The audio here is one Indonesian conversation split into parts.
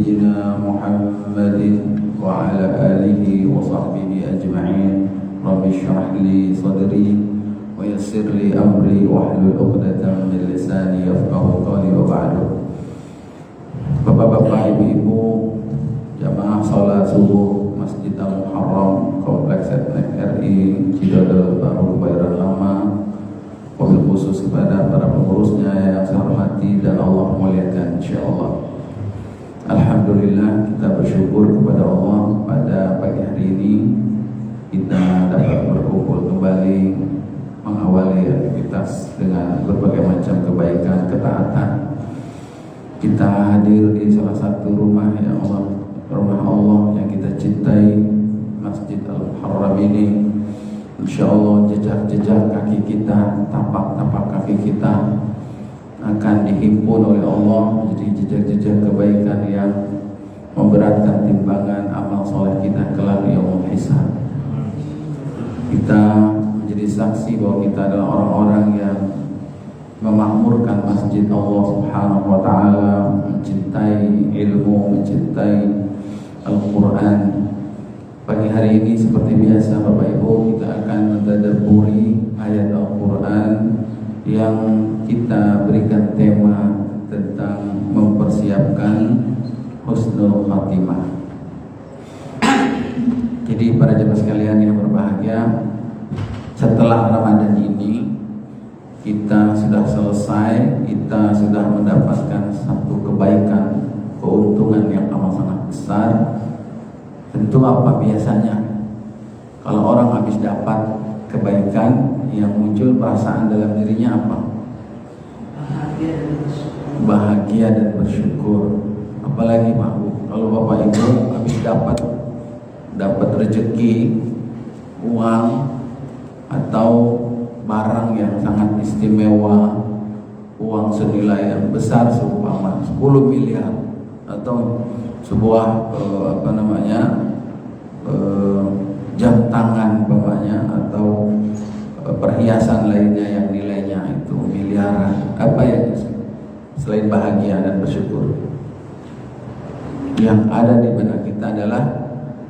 سيدنا محمد وعلى آله وصحبه أجمعين. رب اشرح لي صدري ويسر لي أمري واحلل عقدة من lisani yafqahu qawli wa ba'du. Bapak-bapak, ibu-ibu, jamaah salat subuh Masjid Al-Muharram Kompleks Etnik RI Cidodol Baru Kebayoran Lama, wabil khusus kepada para pengurusnya yang saya hormati dan Allah muliakan insyaallah. Alhamdulillah, kita bersyukur kepada Allah pada pagi hari ini kita dapat berkumpul kembali mengawali aktivitas dengan berbagai macam kebaikan, ketaatan. Kita hadir di salah satu rumah Allah yang kita cintai, Masjid Al-Muharram ini. Insyaallah jejak-jejak kaki kita, tapak-tapak kaki kita akan dihimpun oleh Allah menjadi jejak-jejak kebaikan yang memberatkan timbangan amal soleh kita kelak yaumul hisab. Kita menjadi saksi bahwa kita adalah orang-orang yang memakmurkan masjid Allah Subhanahu wa taala, mencintai ilmu, mencintai Al-Quran. Pagi hari ini seperti biasa Bapak Ibu, kita akan mentadabburi ayat Al-Quran yang kita berikan tema tentang mempersiapkan husnul khatimah. Jadi para jemaah sekalian yang berbahagia, setelah Ramadan ini kita sudah selesai, kita sudah mendapatkan satu kebaikan, keuntungan yang amat sangat besar. Tentu apa biasanya kalau orang habis dapat kebaikan, yang muncul perasaan dalam dirinya apa? Bahagia dan bersyukur. Apalagi Pak, kalau Bapak Ibu habis dapat rezeki, uang atau barang yang sangat istimewa, uang senilai yang besar seumpama 10 miliar atau sebuah jam tangan umpamanya, atau perhiasan lainnya yang nilainya itu miliaran. Apa ya selain bahagia dan bersyukur? Yang ada di benak kita adalah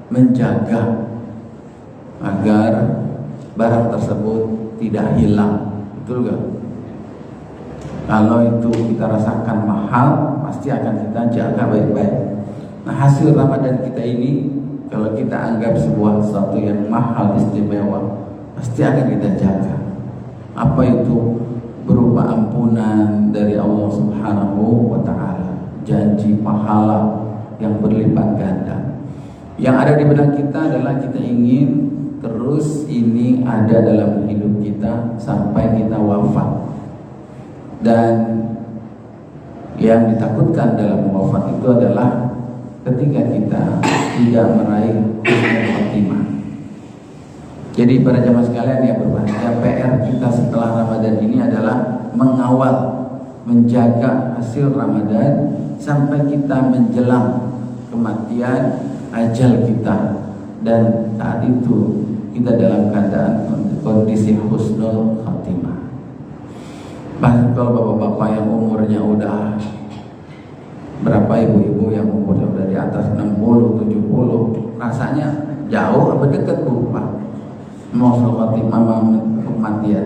menjaga agar barang tersebut tidak hilang. Betul gak? Kalau itu kita rasakan mahal, pasti akan kita jaga baik-baik. Nah, hasil Ramadan kita ini, kalau kita anggap sebuah sesuatu yang mahal, istimewa, pasti akan kita jaga. Apa itu? Berupa ampunan dari Allah Subhanahu wa ta'ala, janji pahala yang berlipat ganda. Yang ada di benak kita adalah kita ingin terus ini ada dalam hidup kita sampai kita wafat. Dan yang ditakutkan dalam wafat itu adalah ketika kita tidak meraih husnul khatimah. Jadi para jamaah sekalian yang berbahagia, PR kita setelah Ramadan ini adalah mengawal, menjaga hasil Ramadan sampai kita menjelang kematian, ajal kita. Dan saat itu kita dalam keadaan kondisi husnul khatimah. Bahkan kalau bapak-bapak yang umurnya udah berapa, ibu-ibu yang umurnya udah di atas 60, 70, rasanya jauh apa dekat Bu Pak? Husnul khatimah kematian.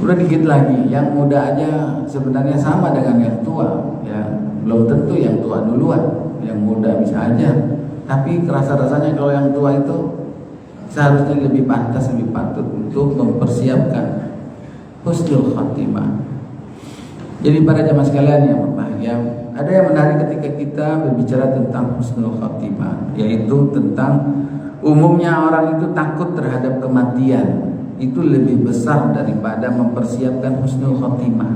Udah dikit lagi, yang muda aja sebenarnya sama dengan yang tua, ya. Belum tentu yang tua duluan, yang muda bisa aja. Tapi rasa-rasanya kalau yang tua itu seharusnya lebih pantas, lebih patut untuk mempersiapkan husnul khatimah. Jadi para jamaah sekalian yang berbahagia, ada yang menarik ketika kita berbicara tentang husnul khatimah, yaitu tentang umumnya orang itu takut terhadap kematian. Itu lebih besar daripada mempersiapkan husnul khatimah.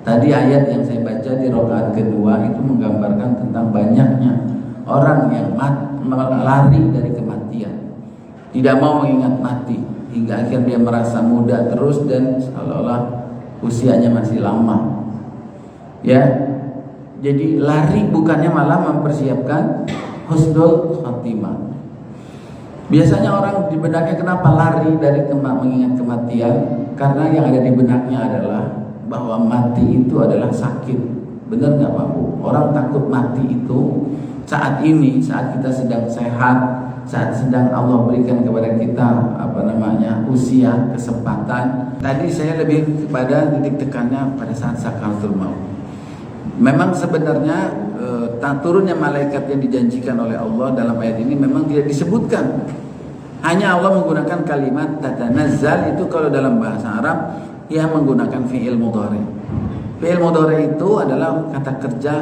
Tadi ayat yang saya baca di rakaat kedua itu menggambarkan tentang banyaknya orang yang lari dari kematian, tidak mau mengingat mati, hingga akhirnya dia merasa muda terus dan seolah-olah usianya masih lama. Ya, jadi lari bukannya malah mempersiapkan husnul khatimah. Biasanya orang di benaknya kenapa lari dari mengingat kematian? Karena yang ada di benaknya adalah bahwa mati itu adalah sakit. Benar nggak Pak Bu? Orang takut mati itu saat ini, saat kita sedang sehat, saat sedang Allah berikan kepada kita usia, kesempatan. Tadi saya lebih kepada titik tekannya pada saat sakaratul maut. Memang sebenarnya turunnya malaikat yang dijanjikan oleh Allah dalam ayat ini memang tidak disebutkan. Hanya Allah menggunakan kalimat tatanazzal, itu kalau dalam bahasa Arab yang menggunakan fi'il mudhari. Fi'il mudhari itu adalah kata kerja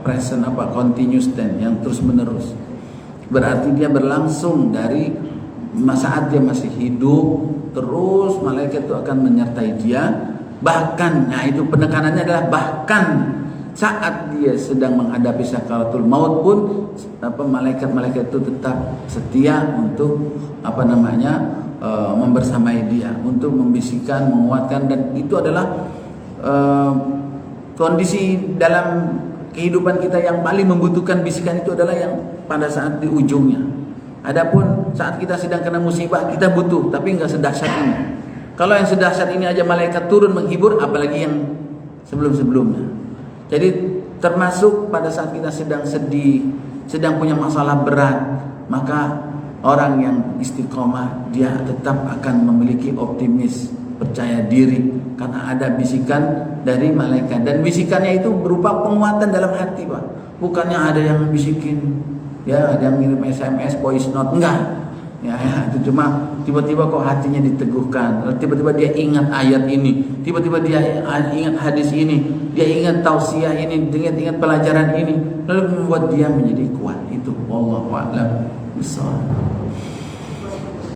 present continuous tense yang terus menerus. Berarti dia berlangsung dari saat dia masih hidup, terus malaikat itu akan menyertai dia. Bahkan, nah itu penekanannya adalah bahkan saat dia sedang menghadapi sakaratul maut pun malaikat-malaikat itu tetap setia untuk membersamai dia, untuk membisikkan, menguatkan. Dan itu adalah kondisi dalam kehidupan kita yang paling membutuhkan bisikan, itu adalah yang pada saat di ujungnya. Adapun saat kita sedang kena musibah, kita butuh, tapi nggak sedahsyat ini. Kalau yang sedahsyat ini aja malaikat turun menghibur, apalagi yang sebelum-sebelumnya. Jadi termasuk pada saat kita sedang sedih, sedang punya masalah berat, maka orang yang istiqomah dia tetap akan memiliki optimis, percaya diri, karena ada bisikan dari malaikat. Dan bisikannya itu berupa penguatan dalam hati Pak. Bukannya ada yang bisikin, ya ada yang ngirim SMS, voice note, enggak. Ya, itu cuma tiba-tiba kok hatinya diteguhkan, tiba-tiba dia ingat ayat ini, tiba-tiba dia ingat hadis ini, dia ingat tausiah ini, ingat pelajaran ini, lalu membuat dia menjadi kuat. Itu wallahu a'lam bishawab.